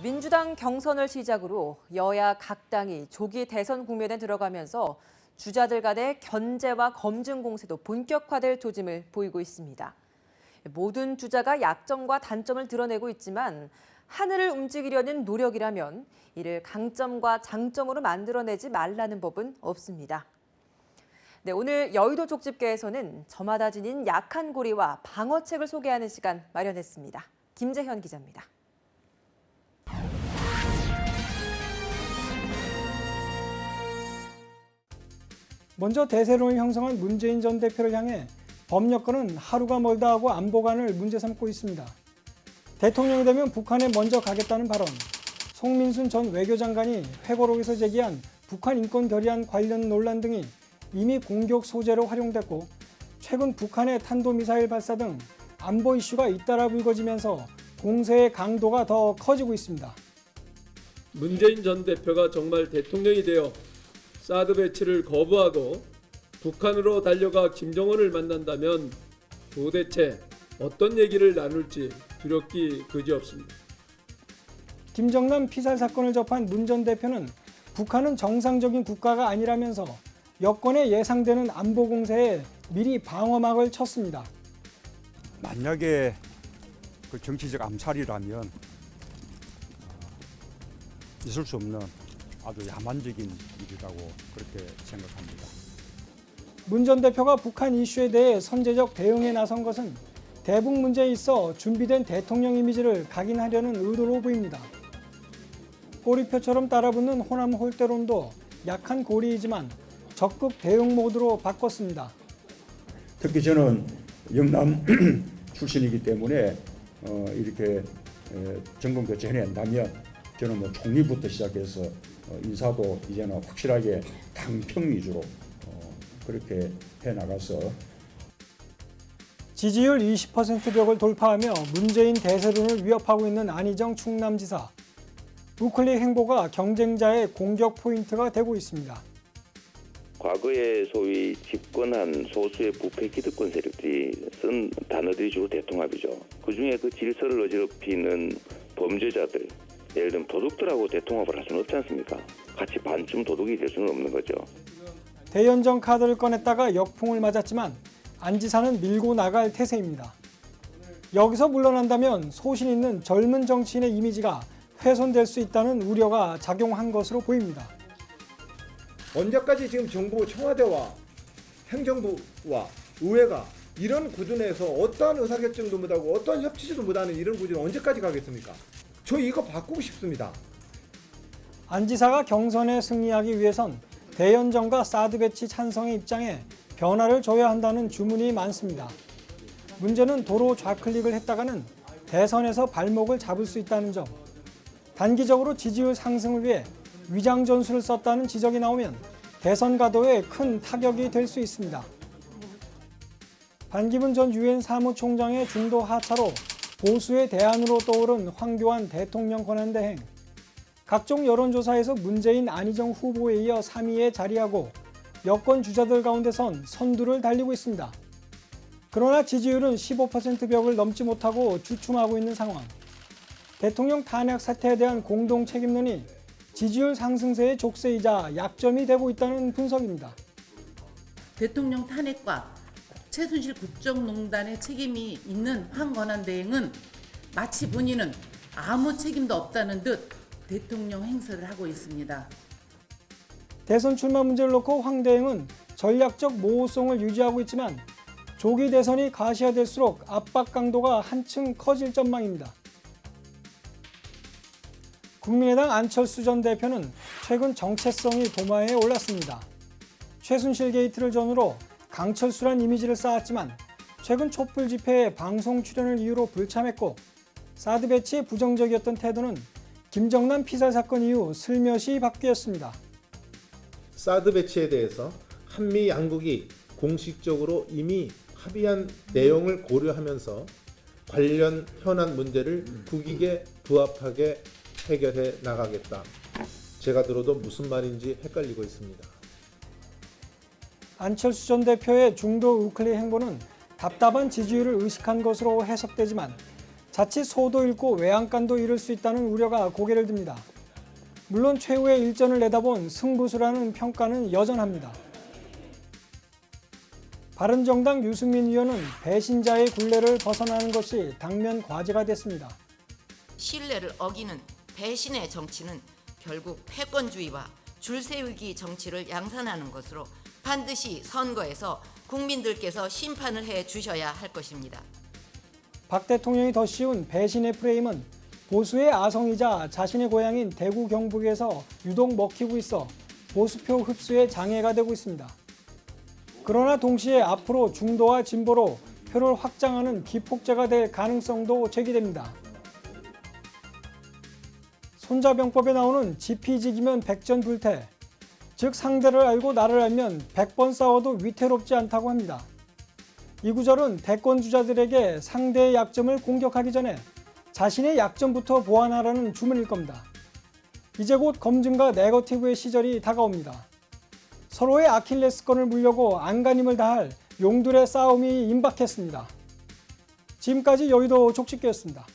민주당 경선을 시작으로 여야 각 당이 조기 대선 국면에 들어가면서 주자들 간의 견제와 검증 공세도 본격화될 조짐을 보이고 있습니다. 모든 주자가 약점과 단점을 드러내고 있지만 하늘을 움직이려는 노력이라면 이를 강점과 장점으로 만들어내지 말라는 법은 없습니다. 네, 오늘 여의도 족집게에서는 저마다 지닌 약한 고리와 방어책을 소개하는 시간 마련했습니다. 김재현 기자입니다. 먼저 대세론을 형성한 문재인 전 대표를 향해 법 여건은 하루가 멀다 하고 안보관을 문제 삼고 있습니다. 대통령이 되면 북한에 먼저 가겠다는 발언, 송민순 전 외교장관이 회고록에서 제기한 북한 인권 결의안 관련 논란 등이 이미 공격 소재로 활용됐고, 최근 북한의 탄도미사일 발사 등 안보 이슈가 잇따라 불거지면서 공세의 강도가 더 커지고 있습니다. 문재인 전 대표가 정말 대통령이 되어 사드 배치를 거부하고 북한으로 달려가 김정은을 만난다면 도대체 어떤 얘기를 나눌지 두렵기 그지없습니다. 김정남 피살 사건을 접한 문 전 대표는 북한은 정상적인 국가가 아니라면서 여권에 예상되는 안보 공세에 미리 방어막을 쳤습니다. 만약에 그 정치적 암살이라면 있을 수 없는 아주 야만적인 일이라고 그렇게 생각합니다. 문 전 대표가 북한 이슈에 대해 선제적 대응에 나선 것은 대북 문제에 있어 준비된 대통령 이미지를 각인하려는 의도로 보입니다. 꼬리표처럼 따라붙는 호남 홀대론도 약한 고리이지만 적극 대응 모드로 바꿨습니다. 특히 저는 영남 출신이기 때문에 이렇게 정권 교체해낸다면 저는 뭐 총리부터 시작해서 인사도 이제는 확실하게 당평 위주로 그렇게 해나가서 지지율 20% 벽을 돌파하며 문재인 대세론을 위협하고 있는 안희정 충남지사. 우클릭 행보가 경쟁자의 공격 포인트가 되고 있습니다. 과거에 소위 집권한 소수의 부패 기득권 세력들이 쓴 단어들이 주로 대통합이죠. 그중에 그 질서를 어지럽히는 범죄자들, 예를 들면 도둑들하고 대통합을 할 수는 없지 않습니까? 같이 반쯤 도둑이 될 수는 없는 거죠. 대연정 카드를 꺼냈다가 역풍을 맞았지만 안 지사는 밀고 나갈 태세입니다. 여기서 물러난다면 소신 있는 젊은 정치인의 이미지가 훼손될 수 있다는 우려가 작용한 것으로 보입니다. 언제까지 지금 정부 청와대와 행정부와 의회가 이런 구조 내에서 어떠한 의사결정도 못하고 어떠한 협치도 못하는 이런 구조는 언제까지 가겠습니까? 저 이거 바꾸고 싶습니다. 안 지사가 경선에 승리하기 위해선 대연정과 사드 배치 찬성의 입장에 변화를 줘야 한다는 주문이 많습니다. 문제는 도로 좌클릭을 했다가는 대선에서 발목을 잡을 수 있다는 점. 단기적으로 지지율 상승을 위해 위장 전술을 썼다는 지적이 나오면 대선 가도에 큰 타격이 될 수 있습니다. 반기문 전 유엔 사무총장의 중도 하차로 보수의 대안으로 떠오른 황교안 대통령 권한대행. 각종 여론조사에서 문재인 안희정 후보에 이어 3위에 자리하고 여권 주자들 가운데선 선두를 달리고 있습니다. 그러나 지지율은 15% 벽을 넘지 못하고 주춤하고 있는 상황. 대통령 탄핵 사태에 대한 공동 책임론이 지지율 상승세의 족쇄이자 약점이 되고 있다는 분석입니다. 대통령 탄핵과 최순실 국정농단의 책임이 있는 황 권한대행은 마치 본인은 아무 책임도 없다는 듯 대통령 행세를 하고 있습니다. 대선 출마 문제를 놓고 황 대행은 전략적 모호성을 유지하고 있지만 조기 대선이 가시화될수록 압박 강도가 한층 커질 전망입니다. 국민의당 안철수 전 대표는 최근 정체성이 도마에 올랐습니다. 최순실 게이트를 전후로 강철수란 이미지를 쌓았지만 최근 촛불 집회에 방송 출연을 이유로 불참했고, 사드 배치에 부정적이었던 태도는 김정남 피살 사건 이후 슬며시 바뀌었습니다. 사드 배치에 대해서 한미 양국이 공식적으로 이미 합의한 내용을 고려하면서 관련 현안 문제를 국익에 부합하게 해결해 나가겠다. 제가 들어도 무슨 말인지 헷갈리고 있습니다. 안철수 전 대표의 중도 우클릭 행보는 답답한 지지율을 의식한 것으로 해석되지만 자칫 소도 잃고 외양간도 잃을 수 있다는 우려가 고개를 듭니다. 물론 최후의 일전을 내다본 승부수라는 평가는 여전합니다. 바른정당 유승민 의원은 배신자의 굴레를 벗어나는 것이 당면 과제가 됐습니다. 신뢰를 어기는 배신의 정치는 결국 패권주의와 줄세우기 정치를 양산하는 것으로 반드시 선거에서 국민들께서 심판을 해 주셔야 할 것입니다. 박 대통령이 더 씌운 배신의 프레임은 보수의 아성이자 자신의 고향인 대구 경북에서 유독 먹히고 있어 보수표 흡수에 장애가 되고 있습니다. 그러나 동시에 앞으로 중도와 진보로 표를 확장하는 기폭제가 될 가능성도 제기됩니다. 손자병법에 나오는 지피지기면 백전불태, 즉 상대를 알고 나를 알면 100번 싸워도 위태롭지 않다고 합니다. 이 구절은 대권주자들에게 상대의 약점을 공격하기 전에 자신의 약점부터 보완하라는 주문일 겁니다. 이제 곧 검증과 네거티브의 시절이 다가옵니다. 서로의 아킬레스건을 물려고 안간힘을 다할 용들의 싸움이 임박했습니다. 지금까지 여의도 족집게였습니다.